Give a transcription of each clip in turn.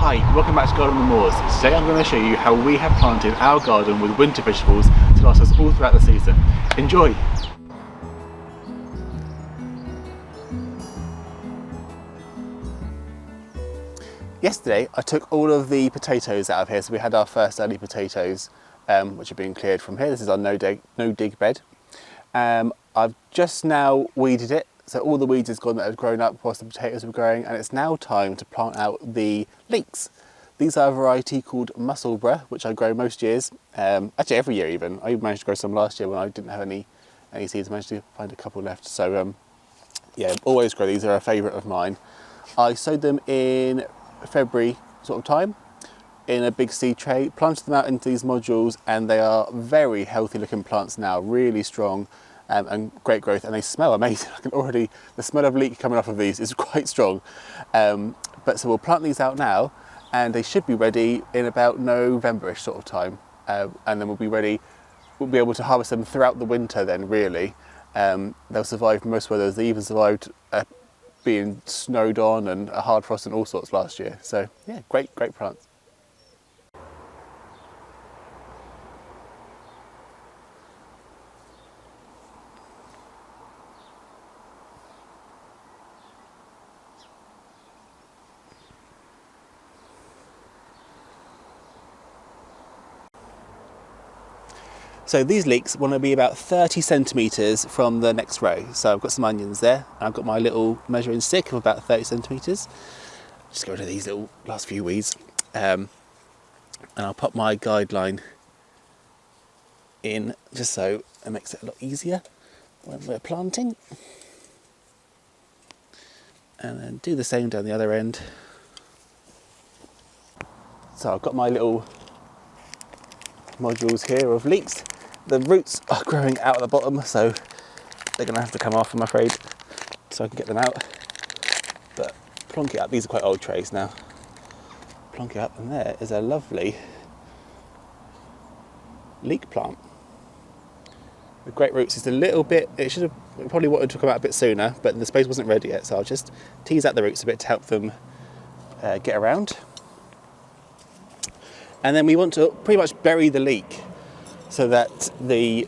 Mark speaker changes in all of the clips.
Speaker 1: Hi, welcome back to Garden on the Moors. Today I'm going to show you how we have planted our garden with winter vegetables to last us all throughout the season. Enjoy! Yesterday I took all of the potatoes out of here, so we had our first early potatoes which have been cleared from here. This is our no dig bed. I've just now weeded it, so all the weeds is gone that have grown up whilst the potatoes were growing, and it's now time to plant out the leeks. These are a variety called Musselburgh, which I grow most years, actually every year even. I even managed to grow some last year when I didn't have any seeds. I managed to find a couple left, so yeah, always grow these. They're a favourite of mine. I sowed them in February sort of time in a big seed tray, planted them out into these modules, and they are very healthy looking plants now, really strong and great growth, and they smell amazing. I can already, the smell of leek coming off of these is quite strong. But so we'll plant these out now, and they should be ready in about November-ish sort of time, and then we'll be ready. We'll be able to harvest them throughout the winter then, really. They'll survive most weathers. They even survived being snowed on and a hard frost and all sorts last year. So yeah, great plants. So these leeks want to be about 30 centimetres from the next row. So I've got some onions there, and I've got my little measuring stick of about 30 centimetres. Just get rid of these little last few weeds. And I'll pop my guideline in just so it makes it a lot easier when we're planting. And then do the same down the other end. So I've got my little modules here of leeks. The roots are growing out at the bottom, so they're going to have to come off, I'm afraid, so I can get them out. But plonk it up. These are quite old trays now. Plonk it up, and there is a lovely leek plant with great roots. It's a little bit, it probably wanted to come out a bit sooner, but the space wasn't ready yet, so I'll just tease out the roots a bit to help them get around. And then we want to pretty much bury the leek so that there's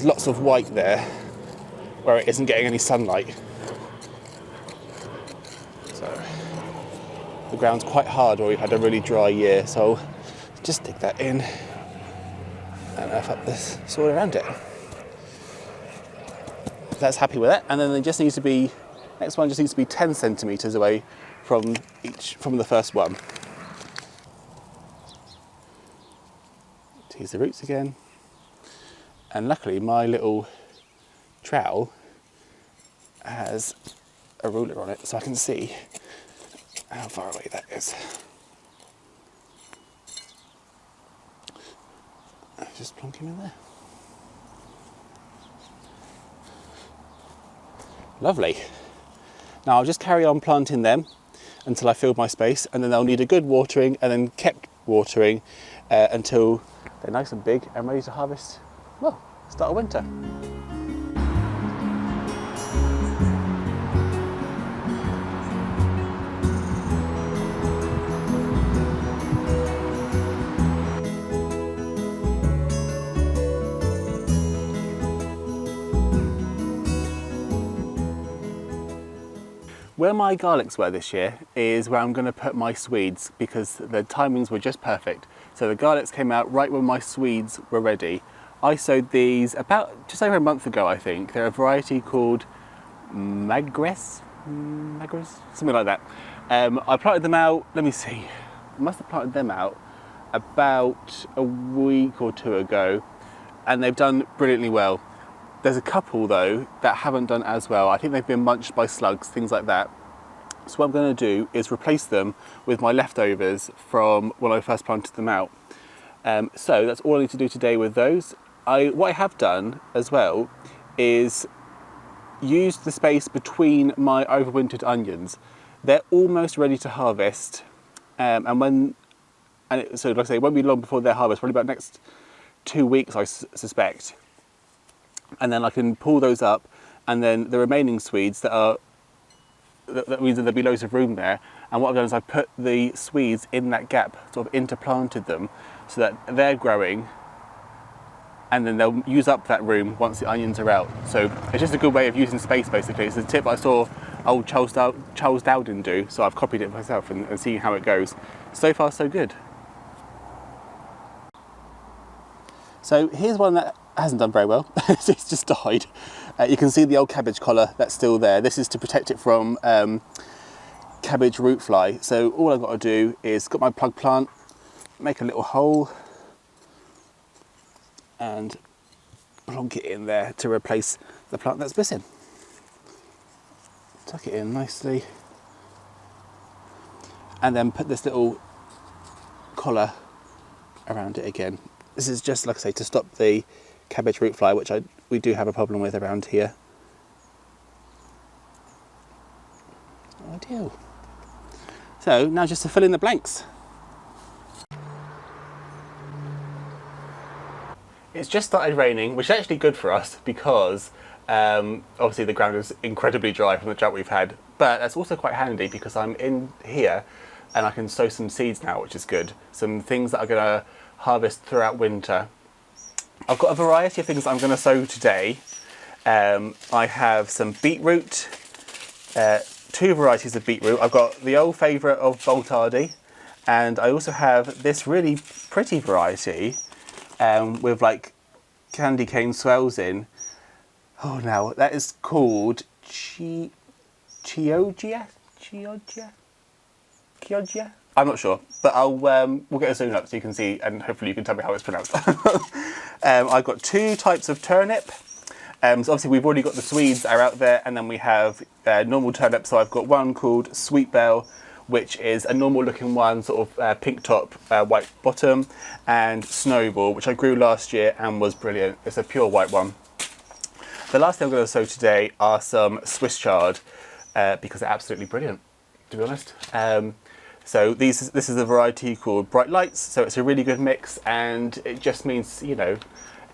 Speaker 1: lots of white there where it isn't getting any sunlight. So the ground's quite hard where we've had a really dry year, so I'll just dig that in and earth up this soil around it. That's happy with that, and then it just needs to be, next one just needs to be 10 centimetres away from the first one. Tease the roots again, and luckily my little trowel has a ruler on it so I can see how far away that is. Just plonk him in there. Lovely. Now I'll just carry on planting them until I fill my space, and then they'll need a good watering and then kept watering until they're nice and big and ready to harvest, well, start of winter. Where my garlics were this year is where I'm going to put my swedes, because the timings were just perfect. So the garlics came out right when my swedes were ready. I sowed these about just over a month ago, I think. They're a variety called Magres, something like that. I planted them out, let me see, I must have planted them out about a week or two ago, and they've done brilliantly well. There's a couple though that haven't done as well. I think they've been munched by slugs, things like that. So what I'm going to do is replace them with my leftovers from when I first planted them out. So that's all I need to do today with those. What I have done as well is used the space between my overwintered onions. They're almost ready to harvest, so like I say, it won't be long before their harvest, probably about next 2 weeks I suspect. And then I can pull those up, and then the remaining swedes that are that means that there'll be loads of room there. And what I've done is I've put the swedes in that gap, sort of interplanted them, so that they're growing, and then they'll use up that room once the onions are out. So it's just a good way of using space, basically. It's a tip I saw old Charles Dowden do, so I've copied it myself and seeing how it goes. So far, so good. So here's one that hasn't done very well. It's just died. You can see the old cabbage collar that's still there. This is to protect it from cabbage root fly. So all I've got to do is got my plug plant, make a little hole and plonk it in there to replace the plant that's missing. Tuck it in nicely and then put this little collar around it again. This is just, like I say, to stop the cabbage root fly, which we do have a problem with around here. Ideal. So now just to fill in the blanks. It's just started raining, which is actually good for us because obviously the ground is incredibly dry from the drought we've had, but that's also quite handy because I'm in here and I can sow some seeds now, which is good. Some things that are going to harvest throughout winter. I've got a variety of things that I'm going to sow today. I have some beetroot, 2 varieties of beetroot. I've got the old favourite of Boltardy, and I also have this really pretty variety with like candy cane swells in. Oh, now that is called Chioggia? I'm not sure, but we'll get a zoom up so you can see, and hopefully you can tell me how it's pronounced. I've got 2 types of turnip. So obviously we've already got the Swedes that are out there, and then we have normal turnip. So I've got one called Sweet Bell, which is a normal looking one, sort of pink top, white bottom, and Snowball, which I grew last year and was brilliant. It's a pure white one. The last thing I'm going to sow today are some Swiss chard, because they're absolutely brilliant, to be honest. So this is a variety called Bright Lights, so it's a really good mix, and it just means, you know,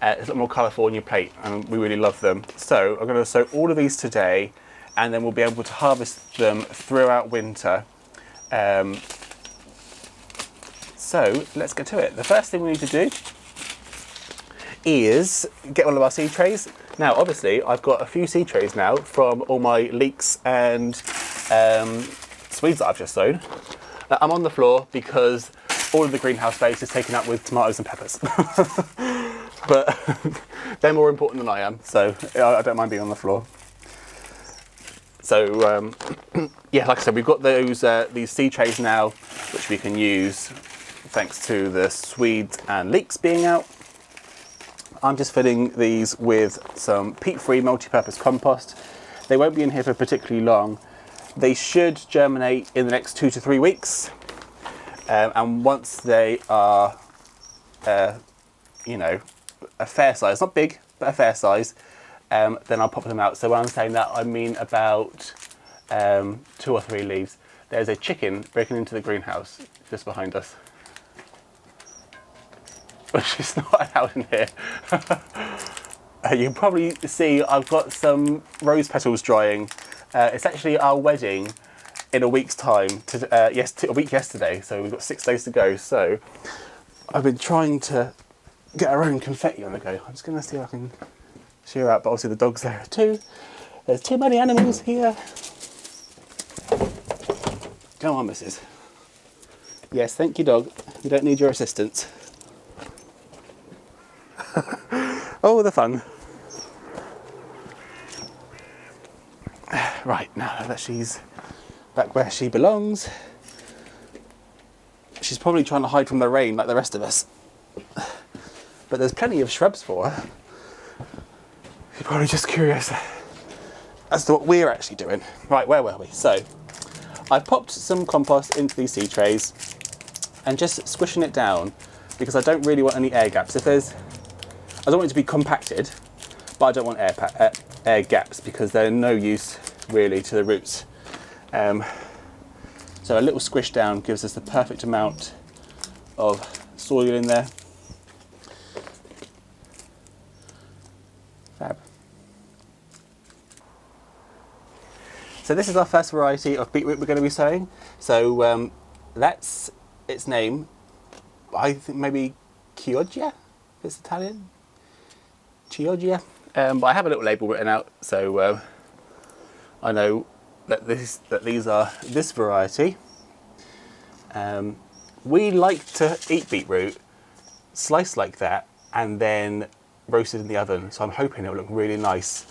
Speaker 1: it's a lot more colourful on your plate, and we really love them. So I'm going to sow all of these today, and then we'll be able to harvest them throughout winter. So let's get to it. The first thing we need to do is get one of our seed trays. Now, obviously, I've got a few seed trays now from all my leeks and Swedes that I've just sown. I'm on the floor because all of the greenhouse space is taken up with tomatoes and peppers. But they're more important than I am, so I don't mind being on the floor. So yeah, like I said, we've got these seed trays now, which we can use thanks to the Swedes and leeks being out. I'm just filling these with some peat-free multi-purpose compost. They won't be in here for particularly long. They should germinate in the next 2 to 3 weeks, and once they are, you know, a fair size, not big, but a fair size, then I'll pop them out. So when I'm saying that, I mean about 2 or 3 leaves. There's a chicken breaking into the greenhouse just behind us, which is not allowed in here. You can probably see I've got some rose petals drying. It's actually our wedding in a week's time, a week yesterday, so we've got 6 days to go. So I've been trying to get our own confetti on the go. I'm just going to see if I can shear out, but obviously the dog's there too. There's too many animals here. Come on, missus. Yes, thank you, dog. We don't need your assistance. Oh, the fun. Right, now that she's back where she belongs, she's probably trying to hide from the rain like the rest of us. But there's plenty of shrubs for her. She's probably just curious as to what we're actually doing. Right, where were we? So, I've popped some compost into these seed trays and just squishing it down because I don't really want any air gaps. I don't want it to be compacted, but I don't want air gaps because they're no use really to the roots. So a little squish down gives us the perfect amount of soil in there. Fab. So this is our first variety of beetroot we're going to be sowing. So that's its name. I think maybe Chioggia, if it's Italian. Chioggia. But I have a little label written out, so I know that these are this variety. We like to eat beetroot sliced like that and then roasted in the oven. So I'm hoping it will look really nice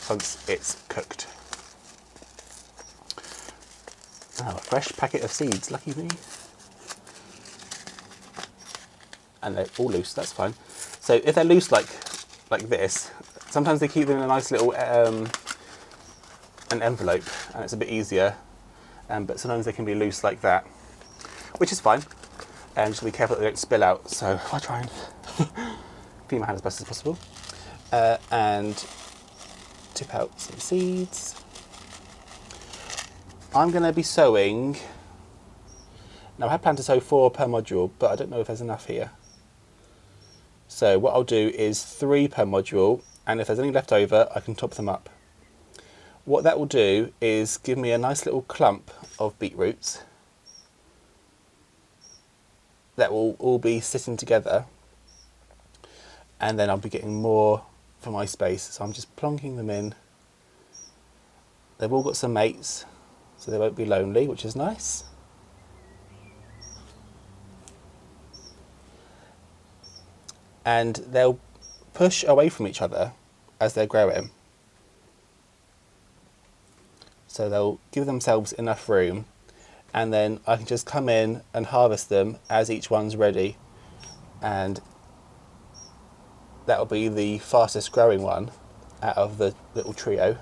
Speaker 1: once it's cooked. Oh, a fresh packet of seeds, lucky me. And they're all loose, that's fine. So if they're loose like this, sometimes they keep them in a nice little an envelope and it's a bit easier. But sometimes they can be loose like that, which is fine. And just be careful that they don't spill out. So I try and feed my hand as best as possible. And tip out some seeds. I'm going to be sowing, now I had planned to sow 4 per module, but I don't know if there's enough here. So what I'll do is 3 per module, and if there's any left over, I can top them up. What that will do is give me a nice little clump of beetroots that will all be sitting together, and then I'll be getting more for my space. So I'm just plonking them in. They've all got some mates, so they won't be lonely, which is nice. And they'll push away from each other as they're growing. So they'll give themselves enough room, and then I can just come in and harvest them as each one's ready. And that'll be the fastest growing one out of the little trio.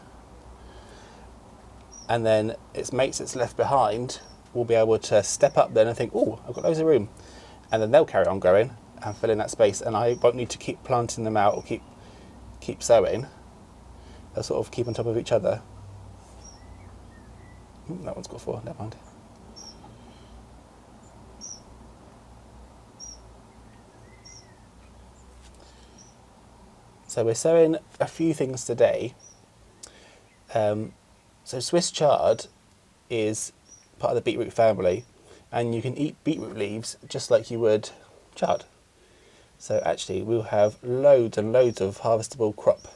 Speaker 1: And then its mates that's left behind will be able to step up then and think, oh, I've got loads of room. And then they'll carry on growing and fill in that space, and I won't need to keep planting them out or keep sowing. They'll sort of keep on top of each other. That one's got 4, never mind. So we're sowing a few things today. So Swiss chard is part of the beetroot family, and you can eat beetroot leaves just like you would chard. So actually we'll have loads and loads of harvestable crop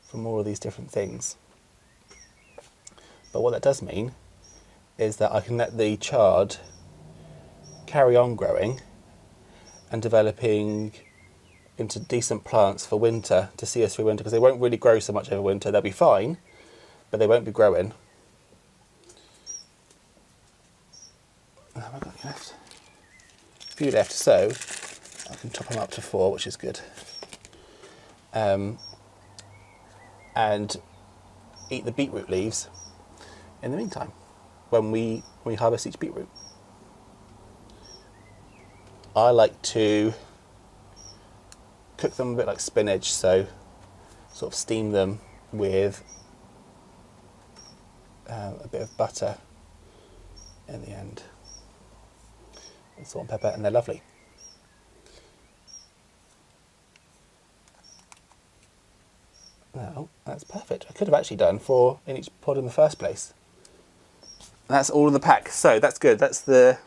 Speaker 1: from all of these different things. But what that does mean is that I can let the chard carry on growing and developing into decent plants for winter, to see us through winter, because they won't really grow so much over winter. They'll be fine, but they won't be growing. Oh, have I got any left? A few left, so I can top them up to 4, which is good. And eat the beetroot leaves in the meantime, when we harvest each beetroot. I like to cook them a bit like spinach, so sort of steam them with a bit of butter in the end, and salt and pepper, and they're lovely. Now that's perfect. I could have actually done 4 in each pod in the first place. That's all in the pack, so that's good. That's the,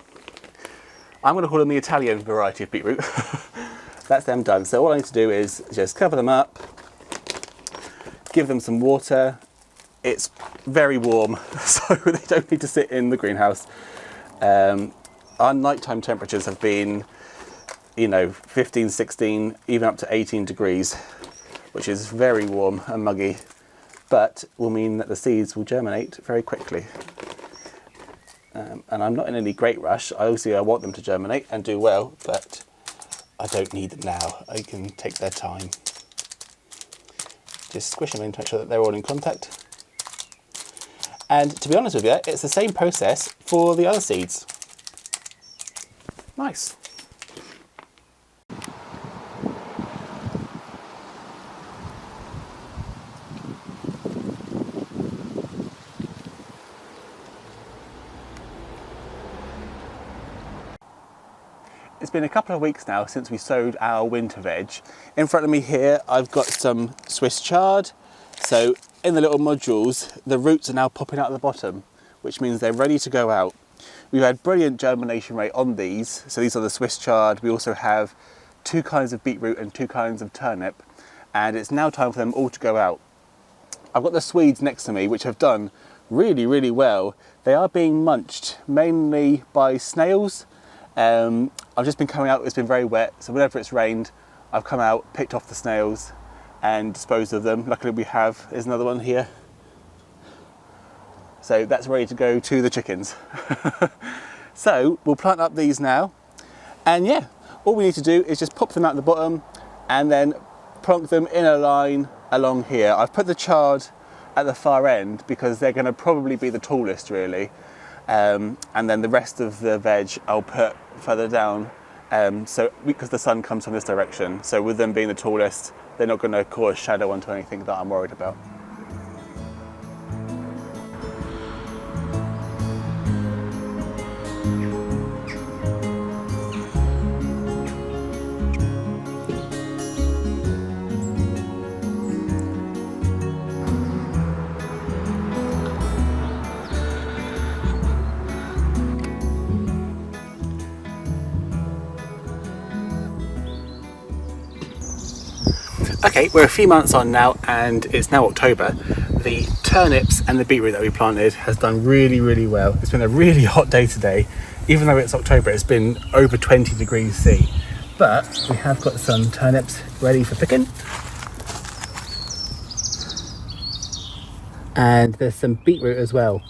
Speaker 1: I'm going to call them the Italian variety of beetroot. That's them done. So all I need to do is just cover them up, give them some water. It's very warm, so they don't need to sit in the greenhouse. Our nighttime temperatures have been, 15, 16, even up to 18 degrees, which is very warm and muggy, but will mean that the seeds will germinate very quickly. And I'm not in any great rush. Obviously I want them to germinate and do well, but I don't need them now. I can take their time. Just squish them in to make sure that they're all in contact. And to be honest with you, it's the same process for the other seeds. Nice. It's been a couple of weeks now since we sowed our winter veg. In front of me here, I've got some Swiss chard. So in the little modules, the roots are now popping out of the bottom, which means they're ready to go out. We've had brilliant germination rate on these. So these are the Swiss chard. We also have 2 kinds of beetroot and 2 kinds of turnip, and it's now time for them all to go out. I've got the Swedes next to me, which have done really, really well. They are being munched mainly by snails. I've just been coming out, it's been very wet, so whenever it's rained, I've come out, picked off the snails and disposed of them. Luckily there's another one here. So that's ready to go to the chickens. So we'll plant up these now. And yeah, all we need to do is just pop them out the bottom and then plonk them in a line along here. I've put the chard at the far end because they're going to probably be the tallest really. And then the rest of the veg I'll put further down. So because the sun comes from this direction. So with them being the tallest, they're not going to cause shadow onto anything that I'm worried about. Okay, we're a few months on now and it's now October. The turnips and the beetroot that we planted has done really, really well. It's been a really hot day today. Even though it's October, it's been over 20 degrees C. But we have got some turnips ready for picking. And there's some beetroot as well.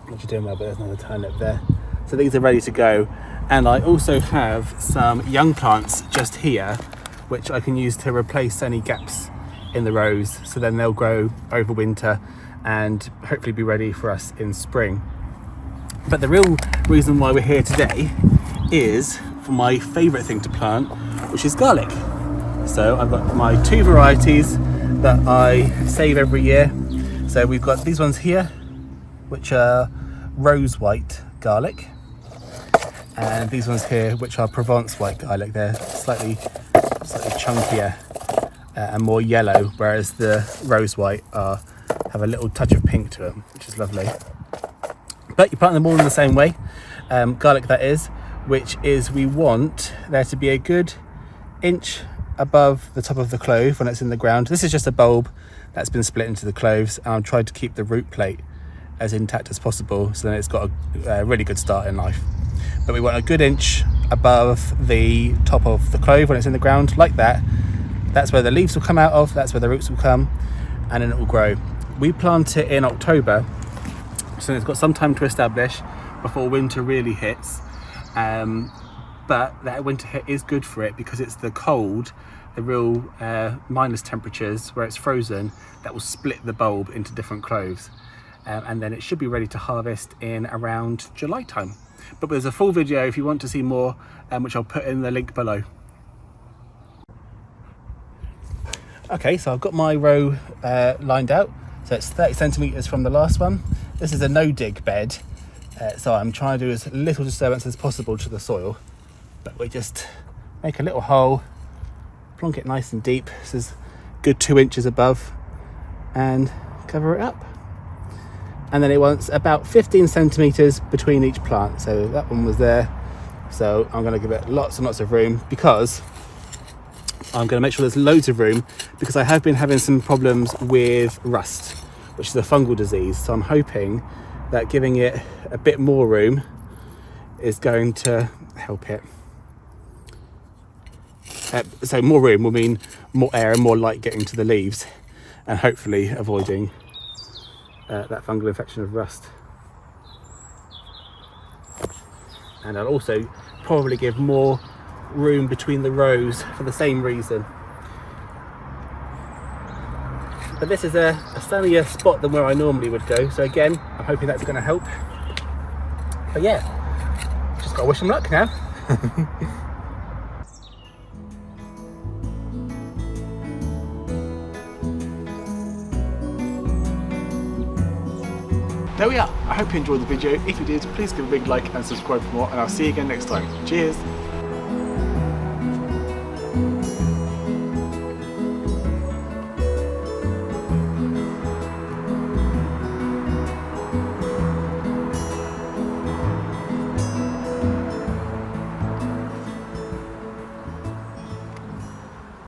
Speaker 1: Not sure doing well, but there's another turnip there. So these are ready to go. And I also have some young plants just here which I can use to replace any gaps in the rows, so then they'll grow over winter and hopefully be ready for us in spring. But the real reason why we're here today is for my favourite thing to plant, which is garlic. So I've got my 2 varieties that I save every year. So we've got these ones here, which are rose white garlic, and these ones here, which are Provence white garlic. They're slightly chunkier and more yellow, whereas the rose white have a little touch of pink to them, which is lovely. But you plant them all in the same way, garlic that is, which is we want there to be a good inch above the top of the clove when it's in the ground. This is just a bulb that's been split into the cloves, and I'm trying to keep the root plate as intact as possible, so then it's got a really good start in life. But we want a good inch above the top of the clove when it's in the ground, like that. That's where the leaves will come out of, that's where the roots will come, and then it will grow. We plant it in October, so it's got some time to establish before winter really hits. But that winter hit is good for it because it's the cold, the real minus temperatures where it's frozen, that will split the bulb into different cloves. And then it should be ready to harvest in around July time. But there's a full video if you want to see more, which I'll put in the link below. Okay, so I've got my row lined out. So it's 30 centimetres from the last one. This is a no-dig bed. So I'm trying to do as little disturbance as possible to the soil. But we just make a little hole, plonk it nice and deep. This is good 2 inches above, and cover it up. And then it wants about 15 centimetres between each plant. So that one was there. So I'm going to give it lots and lots of room, because I'm going to make sure there's loads of room, because I have been having some problems with rust, which is a fungal disease. So I'm hoping that giving it a bit more room is going to help it. So more room will mean more air and more light getting to the leaves, and hopefully avoiding that fungal infection of rust. And I'll also probably give more room between the rows for the same reason. But this is a sunnier spot than where I normally would go, so again I'm hoping that's going to help. But yeah, just gotta wish them luck now. There we are. I hope you enjoyed the video. If you did, please give a big like and subscribe for more, and I'll see you again next time. Cheers!